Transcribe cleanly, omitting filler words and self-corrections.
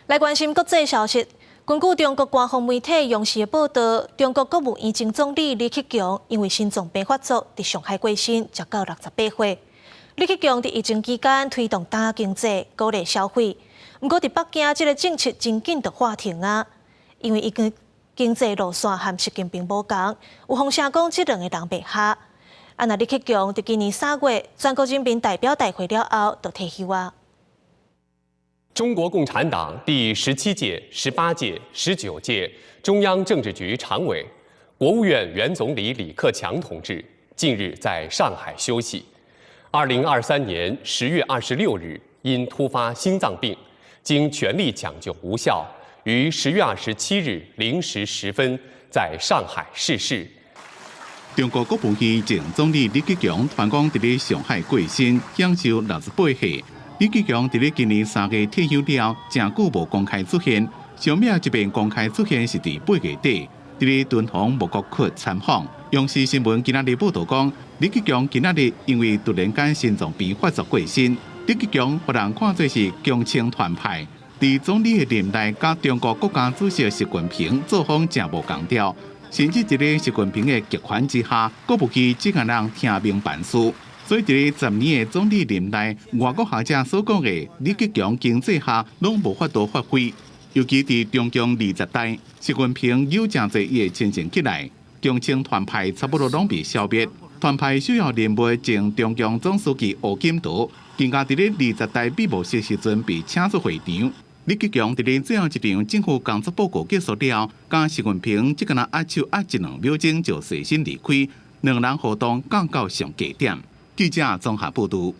来关心国际消息，根据中国官方媒体央视的报道，中国国务院前总理李克强因为心脏病发作，伫上海过身，才到68岁。李克强伫疫情期间推动打经济、鼓励消费，不过伫北京这个政策真紧就画停啊，因为伊跟经济路线和习近平无同，有风声讲这两个人袂合。那李克强伫今年3月全国人民代表大会了后，就退休啊。 中国共产党第17届、18届、19届中央政治局常委、国务院原总理李克强同志近日在上海休息。2023年10月26日，因突发心脏病，经全力抢救无效，于10月27日0时10分在上海逝世。中国国务院前总理李克强传讲伫咧上海过身，享受68岁。 李克强伫咧今年3月退休了，真久无公开出现。上面一遍公开出现是伫8月底，伫咧敦煌莫高窟参访。央视新闻今仔日报道讲，李克强今仔日因为突然间心脏病发作过身。李克强被人看作是强青团派，伫总理的任内，甲中国国家主席习近平作风真无共调，甚至伫咧习近平的集权之下，国务院只敢人听命办事。 所以，伫咧10年的总理任内，外国学者所讲的李克强经济下拢无法度发挥。尤其伫中共20代，习近平有真侪伊的亲信起来，强青团派差不多拢被消灭。团派首要任务前中共总书记胡锦涛，更加伫咧20代闭幕式时阵被请出会场。李克强伫咧最后一场政府工作报告结束了，甲习近平只敢若握手握1-2秒钟就随身离开，两人互动降到上低点。记者综合报道。